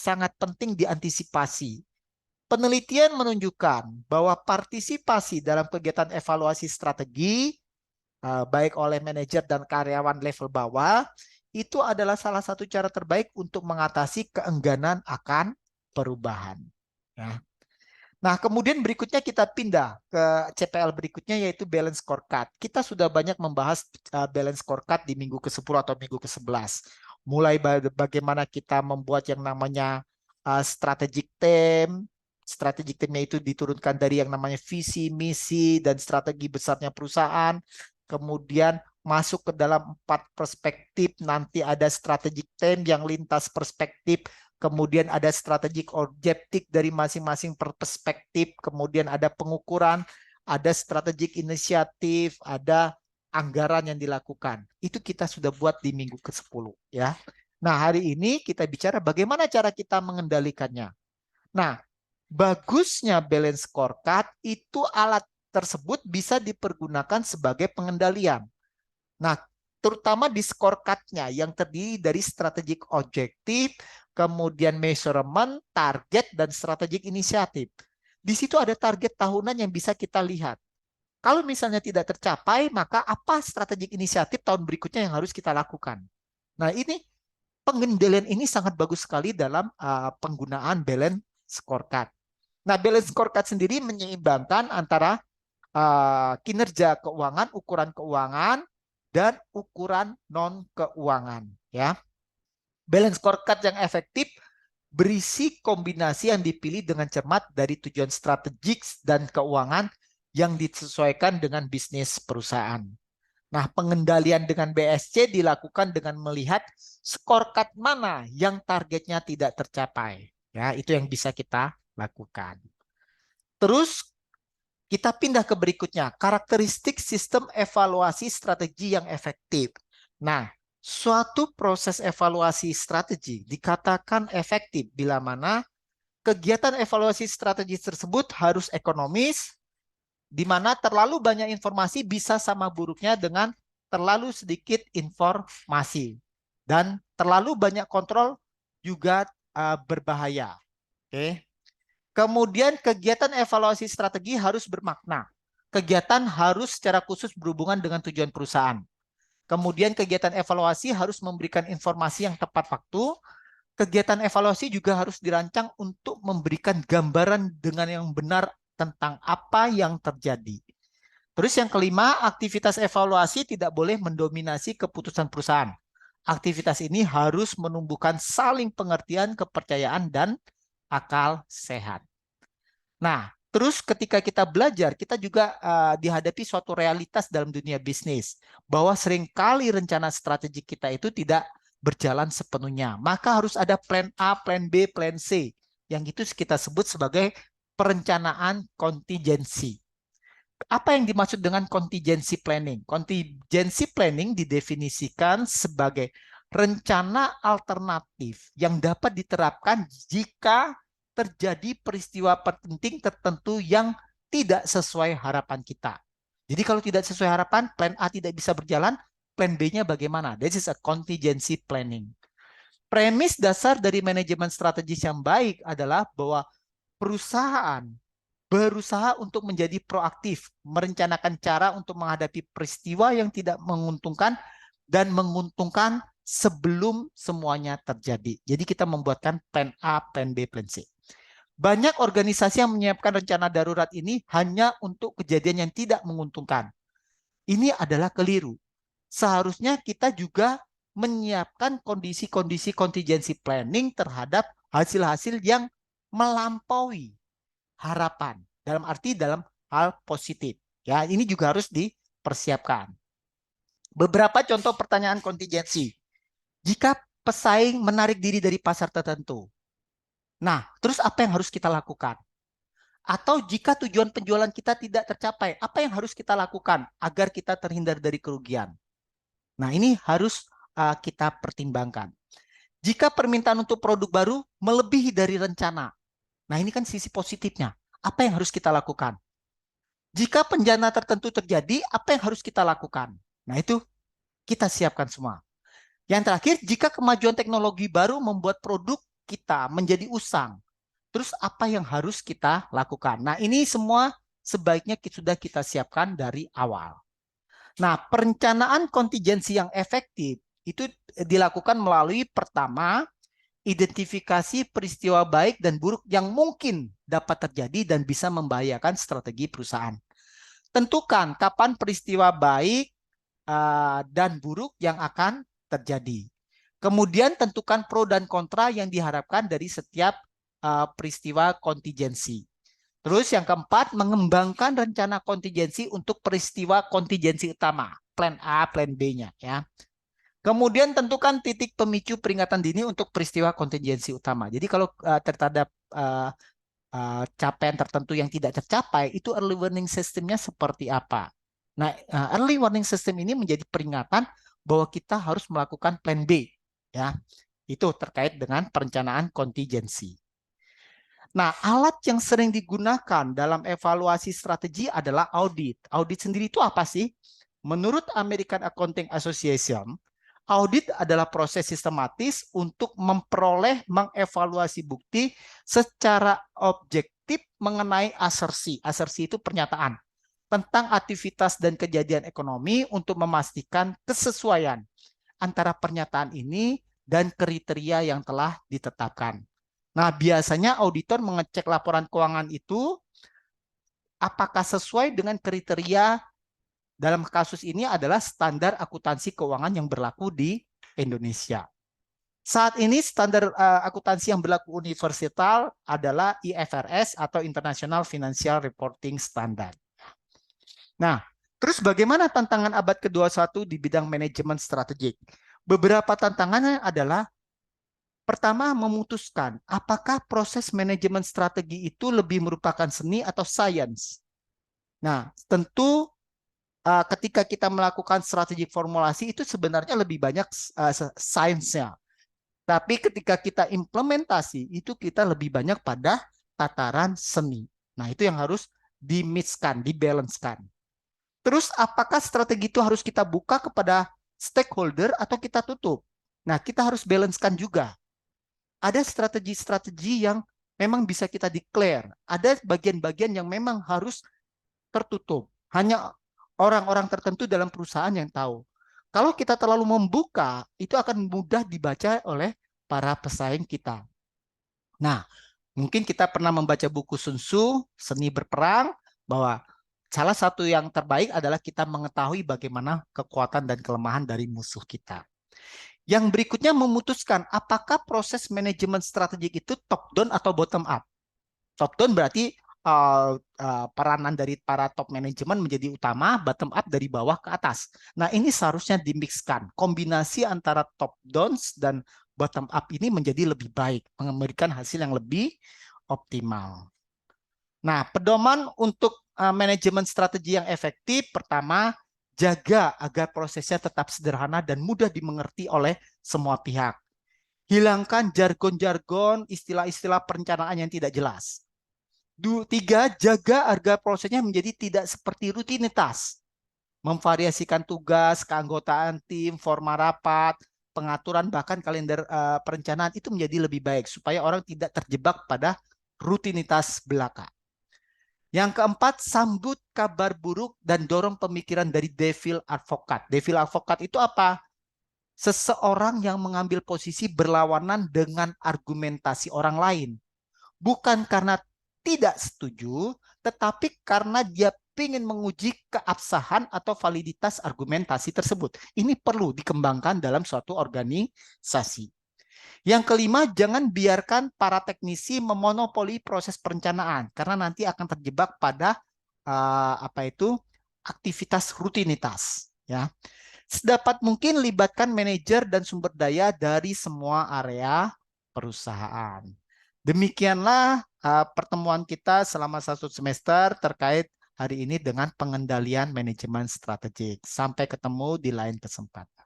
sangat penting diantisipasi. Penelitian menunjukkan bahwa partisipasi dalam kegiatan evaluasi strategi, baik oleh manajer dan karyawan level bawah, itu adalah salah satu cara terbaik untuk mengatasi keengganan akan perubahan. Ya. Nah, kemudian berikutnya kita pindah ke CPL berikutnya, yaitu balance scorecard. Kita sudah banyak membahas balance scorecard di minggu ke-10 atau minggu ke-11. Mulai bagaimana kita membuat yang namanya strategic theme. Strategic theme-nya itu diturunkan dari yang namanya visi, misi, dan strategi besarnya perusahaan. Kemudian masuk ke dalam 4 perspektif, nanti ada strategic theme yang lintas perspektif. Kemudian ada strategic objektif dari masing-masing perspektif, kemudian ada pengukuran, ada strategic inisiatif, ada anggaran yang dilakukan. Itu kita sudah buat di minggu ke-10 ya. Nah, hari ini kita bicara bagaimana cara kita mengendalikannya. Nah, bagusnya balance scorecard itu alat tersebut bisa dipergunakan sebagai pengendalian. Nah, terutama di scorecard-nya yang terdiri dari strategic objektif, kemudian measurement, target, dan strategic inisiatif. Di situ ada target tahunan yang bisa kita lihat. Kalau misalnya tidak tercapai, maka apa strategic inisiatif tahun berikutnya yang harus kita lakukan? Nah, ini pengendalian ini sangat bagus sekali dalam penggunaan balance scorecard. Nah, balance scorecard sendiri menyeimbangkan antara kinerja keuangan, ukuran keuangan, dan ukuran non-keuangan. Ya. Balance scorecard yang efektif berisi kombinasi yang dipilih dengan cermat dari tujuan strategik dan keuangan yang disesuaikan dengan bisnis perusahaan. Nah, pengendalian dengan BSC dilakukan dengan melihat scorecard mana yang targetnya tidak tercapai. Ya, itu yang bisa kita lakukan. Terus kita pindah ke berikutnya, karakteristik sistem evaluasi strategi yang efektif. Nah, suatu proses evaluasi strategi dikatakan efektif bila mana kegiatan evaluasi strategi tersebut harus ekonomis, di mana terlalu banyak informasi bisa sama buruknya dengan terlalu sedikit informasi. Dan terlalu banyak kontrol juga berbahaya. Oke. Kemudian kegiatan evaluasi strategi harus bermakna. Kegiatan harus secara khusus berhubungan dengan tujuan perusahaan. Kemudian kegiatan evaluasi harus memberikan informasi yang tepat waktu. Kegiatan evaluasi juga harus dirancang untuk memberikan gambaran dengan yang benar tentang apa yang terjadi. Terus yang kelima, aktivitas evaluasi tidak boleh mendominasi keputusan perusahaan. Aktivitas ini harus menumbuhkan saling pengertian, kepercayaan, dan akal sehat. Nah, terus ketika kita belajar, kita juga dihadapi suatu realitas dalam dunia bisnis, bahwa seringkali rencana strategi kita itu tidak berjalan sepenuhnya. Maka harus ada plan A, plan B, plan C, yang itu kita sebut sebagai perencanaan kontingensi. Apa yang dimaksud dengan contingency planning? Contingency planning didefinisikan sebagai rencana alternatif yang dapat diterapkan jika terjadi peristiwa penting tertentu yang tidak sesuai harapan kita. Jadi kalau tidak sesuai harapan, plan A tidak bisa berjalan, plan B-nya bagaimana? This is a contingency planning. Premis dasar dari manajemen strategis yang baik adalah bahwa perusahaan berusaha untuk menjadi proaktif, merencanakan cara untuk menghadapi peristiwa yang tidak menguntungkan dan menguntungkan sebelum semuanya terjadi. Jadi kita membuatkan plan A, plan B, plan C. Banyak organisasi yang menyiapkan rencana darurat ini hanya untuk kejadian yang tidak menguntungkan. Ini adalah keliru. Seharusnya kita juga menyiapkan kondisi-kondisi contingency planning terhadap hasil-hasil yang melampaui harapan, dalam arti dalam hal positif. Ya, ini juga harus dipersiapkan. Beberapa contoh pertanyaan kontingensi. Jika pesaing menarik diri dari pasar tertentu, nah, terus apa yang harus kita lakukan? Atau jika tujuan penjualan kita tidak tercapai, apa yang harus kita lakukan agar kita terhindar dari kerugian? Nah, ini harus kita pertimbangkan. Jika permintaan untuk produk baru melebihi dari rencana, nah ini kan sisi positifnya. Apa yang harus kita lakukan? Jika bencana tertentu terjadi, apa yang harus kita lakukan? Nah, itu kita siapkan semua. Yang terakhir, jika kemajuan teknologi baru membuat produk kita menjadi usang. Terus apa yang harus kita lakukan? Nah, ini semua sebaiknya sudah kita siapkan dari awal. Nah, perencanaan kontingensi yang efektif itu dilakukan melalui pertama, identifikasi peristiwa baik dan buruk yang mungkin dapat terjadi dan bisa membahayakan strategi perusahaan. Tentukan kapan peristiwa baik dan buruk yang akan terjadi. Kemudian tentukan pro dan kontra yang diharapkan dari setiap peristiwa kontingensi. Terus yang keempat, mengembangkan rencana kontingensi untuk peristiwa kontingensi utama, plan A, plan B-nya ya. Kemudian tentukan titik pemicu peringatan dini untuk peristiwa kontingensi utama. Jadi kalau terhadap capaian tertentu yang tidak tercapai, itu early warning system-nya seperti apa? Nah, early warning system ini menjadi peringatan bahwa kita harus melakukan plan B ya. Itu terkait dengan perencanaan kontingensi. Nah, alat yang sering digunakan dalam evaluasi strategi adalah audit. Audit sendiri itu apa sih? Menurut American Accounting Association, audit adalah proses sistematis untuk memperoleh, mengevaluasi bukti secara objektif mengenai asersi. Asersi itu pernyataan tentang aktivitas dan kejadian ekonomi untuk memastikan kesesuaian antara pernyataan ini dan kriteria yang telah ditetapkan. Nah, biasanya auditor mengecek laporan keuangan itu apakah sesuai dengan kriteria dalam kasus ini adalah standar akuntansi keuangan yang berlaku di Indonesia. Saat ini standar akuntansi yang berlaku universal adalah IFRS atau International Financial Reporting Standard. Nah, terus bagaimana tantangan abad ke-21 di bidang manajemen strategik? Beberapa tantangannya adalah pertama, memutuskan apakah proses manajemen strategi itu lebih merupakan seni atau sains. Nah, tentu ketika kita melakukan strategi formulasi itu sebenarnya lebih banyak sainsnya. Tapi ketika kita implementasi itu kita lebih banyak pada tataran seni. Nah, itu yang harus di-mixkan, dibalancekan. Terus apakah strategi itu harus kita buka kepada stakeholder atau kita tutup? Nah, kita harus balancekan juga. Ada strategi-strategi yang memang bisa kita declare. Ada bagian-bagian yang memang harus tertutup. Hanya orang-orang tertentu dalam perusahaan yang tahu. Kalau kita terlalu membuka, itu akan mudah dibaca oleh para pesaing kita. Nah, mungkin kita pernah membaca buku Sun Tzu, Seni Berperang, bahwa salah satu yang terbaik adalah kita mengetahui bagaimana kekuatan dan kelemahan dari musuh kita. Yang berikutnya memutuskan apakah proses manajemen strategik itu top down atau bottom up. Top down berarti peranan dari para top manajemen menjadi utama, bottom up dari bawah ke atas. Nah, ini seharusnya dimixkan. Kombinasi antara top down dan bottom up ini menjadi lebih baik, memberikan hasil yang lebih optimal. Nah, pedoman untuk manajemen strategi yang efektif, pertama, jaga agar prosesnya tetap sederhana dan mudah dimengerti oleh semua pihak. Hilangkan jargon-jargon, istilah-istilah perencanaan yang tidak jelas. Tiga, jaga agar prosesnya menjadi tidak seperti rutinitas. Memvariasikan tugas, keanggotaan tim, forma rapat, pengaturan, bahkan kalender perencanaan itu menjadi lebih baik supaya orang tidak terjebak pada rutinitas belaka. Yang keempat, sambut kabar buruk dan dorong pemikiran dari devil advocate. Devil advocate itu apa? Seseorang yang mengambil posisi berlawanan dengan argumentasi orang lain. Bukan karena tidak setuju, tetapi karena dia ingin menguji keabsahan atau validitas argumentasi tersebut. Ini perlu dikembangkan dalam suatu organisasi. Yang kelima, jangan biarkan para teknisi memonopoli proses perencanaan karena nanti akan terjebak pada aktivitas rutinitas ya. Sedapat mungkin libatkan manajer dan sumber daya dari semua area perusahaan. Demikianlah pertemuan kita selama 1 semester terkait hari ini dengan pengendalian manajemen strategik. Sampai ketemu di lain kesempatan.